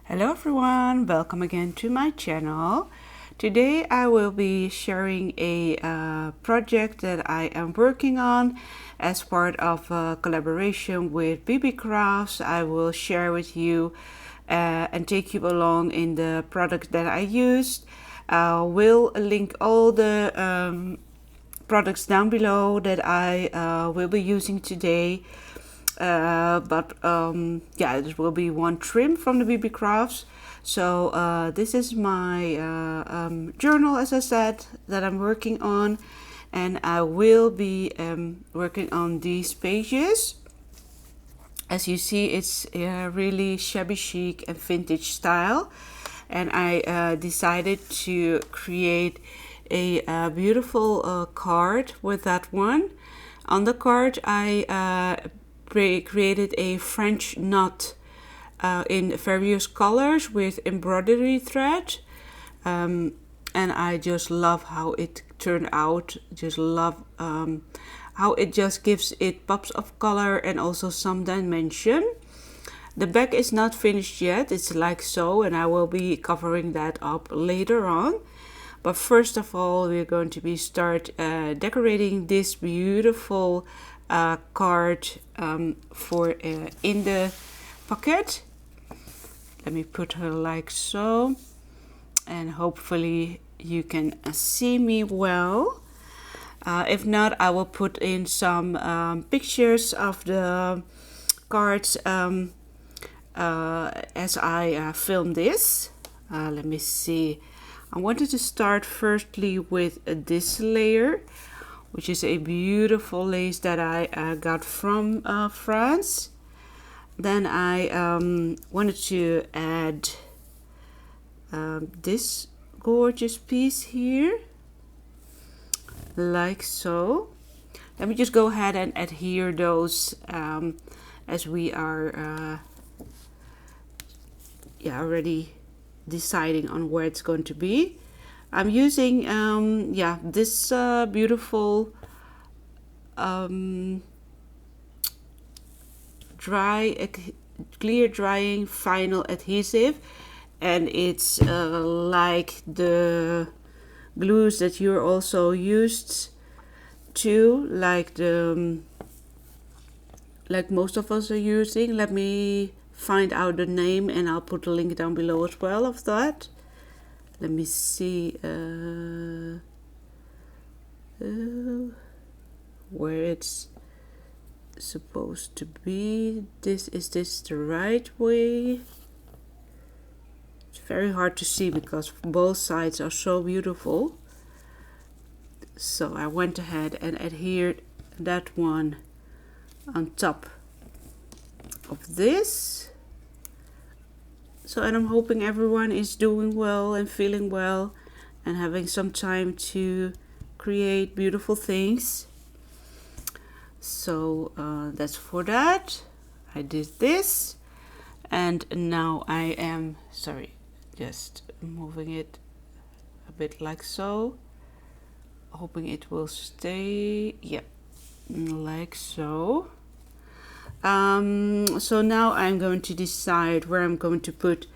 Hello everyone, welcome again to my channel. Today I will be sharing a project that I am working on as part of a collaboration with Beebeecraft. I will share with you and take you along in the products that I used. I will link all the products down below that I will be using today. Yeah, this will be one trim from the Beebeecraft. So this is my journal, as I said, that I'm working on, and I will be working on these pages. As you see, it's really shabby chic and vintage style, and I decided to create a beautiful card with that one. On the card, I created a French knot in various colors with embroidery thread, and I just love how it turned out. Just love how it just gives it pops of color and also some dimension. The back is not finished yet, it's like so, and I will be covering that up later on. But first of all, we're going to start decorating this beautiful card for in the pocket. Let me put her like so, and hopefully you can see me well. If not, I will put in some pictures of the cards as I film this. Let me see. I wanted to start firstly with this layer, which is a beautiful lace that I got from France. Then I wanted to add this gorgeous piece here, like so. Let me just go ahead and adhere those as we are already deciding on where it's going to be. I'm using this beautiful clear drying vinyl adhesive, and it's like the glues that you're also used to, like most of us are using. Let me find out the name and I'll put a link down below as well of that. Let me see where it's supposed to be. Is this the right way? It's very hard to see because both sides are so beautiful. So I went ahead and adhered that one on top of this. So, and I'm hoping everyone is doing well and feeling well and having some time to create beautiful things. So that's for that. I did this, and now I am just moving it a bit like so, hoping it will stay, like so. So now I'm going to decide where I'm going to put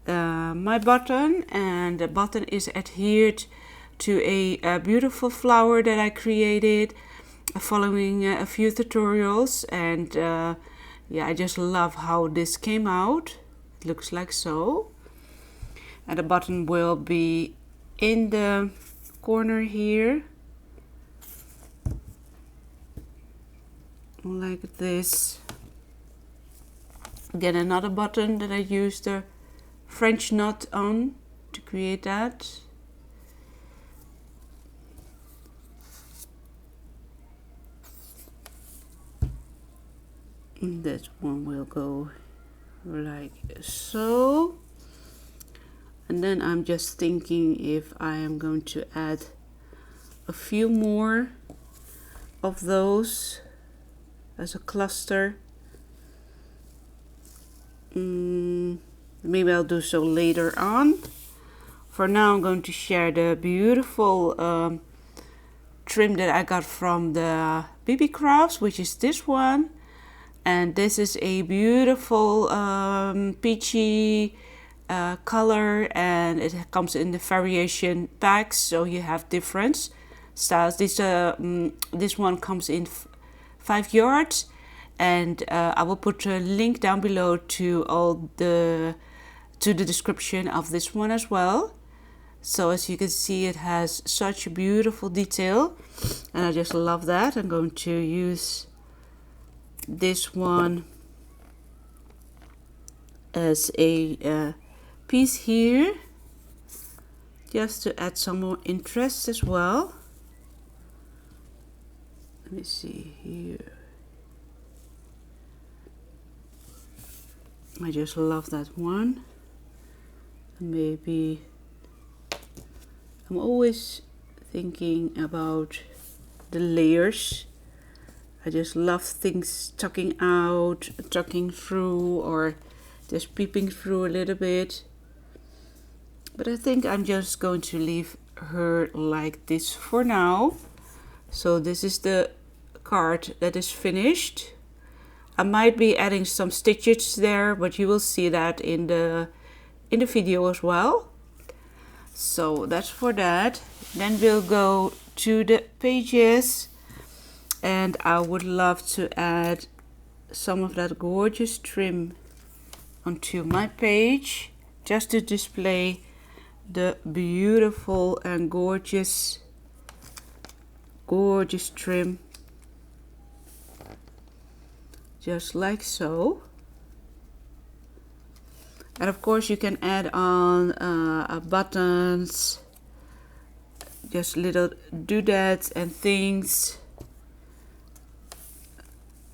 my button, and the button is adhered to a beautiful flower that I created following a few tutorials, and I just love how this came out. It looks like so, and the button will be in the corner here, like this. Again, another button that I used the French knot on to create that. And that one will go like so. And then I'm just thinking if I am going to add a few more of those as a cluster. Maybe I'll do so later on. For now, I'm going to share the beautiful trim that I got from the Beebeecraft, which is this one. And this is a beautiful peachy color, and it comes in the variation packs, so you have different styles. This one comes in 5 yards, and I will put a link down below to the description of this one as well. So as you can see, it has such a beautiful detail, and I just love that. I'm going to use this one as a piece here, just to add some more interest as well. Let me see here. I just love that one. Maybe I'm always thinking about the layers. I just love things tucking out, tucking through, or just peeping through a little bit. But I think I'm just going to leave her like this for now. So this is the card that is finished. I might be adding some stitches there, but you will see that in the video as well. So that's for that. Then we'll go to the pages, and I would love to add some of that gorgeous trim onto my page, just to display the beautiful and gorgeous trim, just like so. And of course you can add on buttons, just little doodads and things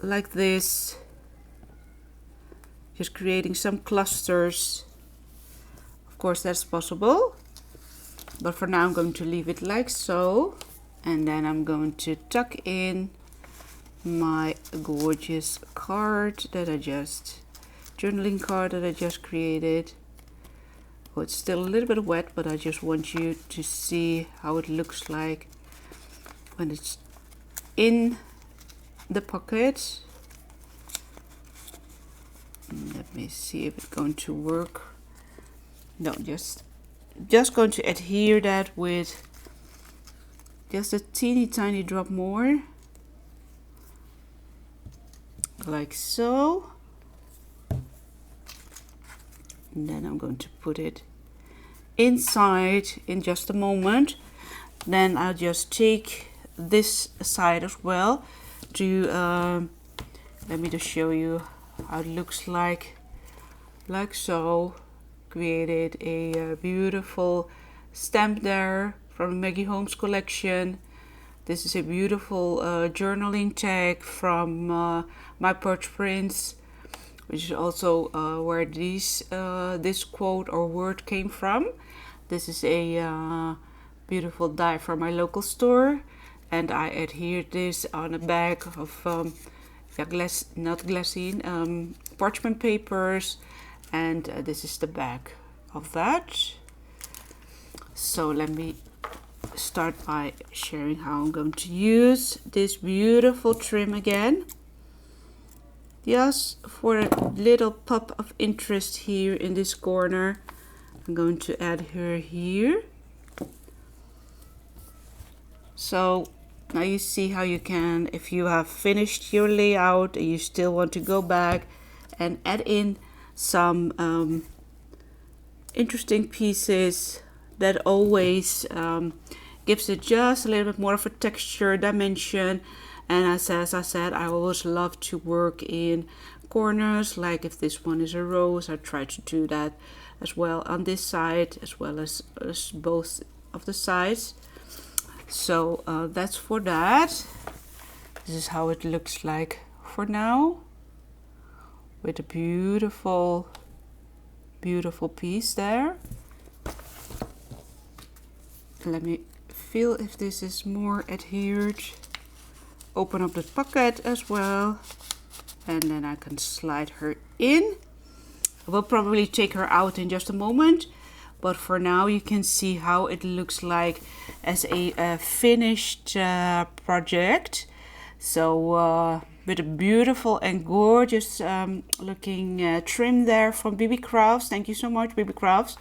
like this, just creating some clusters. Of course that's possible, but for now I'm going to leave it like so, and then I'm going to tuck in my gorgeous card that I just journaling card that I just created. Oh, it's still a little bit wet, but I just want you to see how it looks like when it's in the pocket. Let me see if it's going to work. No, just going to adhere that with just a teeny tiny drop more, like so. And then I'm going to put it inside in just a moment. Then I'll just take this side as well to let me just show you how it looks like so. Created a beautiful stamp there from Maggie Holmes collection. This is a beautiful journaling tag from My Perch Prints, which is also where this quote or word came from. This is a beautiful die from my local store, and I adhered this on a bag of parchment papers, and this is the back of that. So let me start by sharing how I'm going to use this beautiful trim again. Just for a little pop of interest here in this corner, I'm going to add her here. So now you see how you can, if you have finished your layout and you still want to go back and add in some interesting pieces, that always gives it just a little bit more of a texture, dimension. And as I said, I always love to work in corners, like if this one is a rose, I try to do that as well on this side, as well as both of the sides. So that's for that. This is how it looks like for now, with a beautiful piece there. Let me feel if this is more adhered. Open up the pocket as well, and then I can slide her in. I will probably take her out in just a moment, but for now you can see how it looks like as a finished project. So with a beautiful and gorgeous looking trim there from Beebeecraft. Thank you so much, Beebeecraft.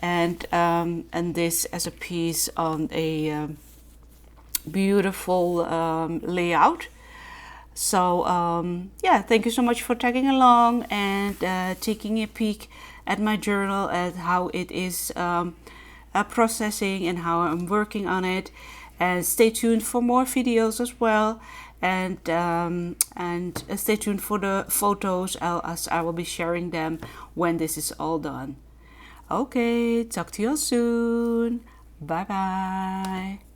And this as a piece on a beautiful layout. So yeah, thank you so much for tagging along and taking a peek at my journal, at how it is processing and how I'm working on it. And stay tuned for more videos as well. And stay tuned for the photos, as I will be sharing them when this is all done. Okay, talk to you all soon. Bye bye.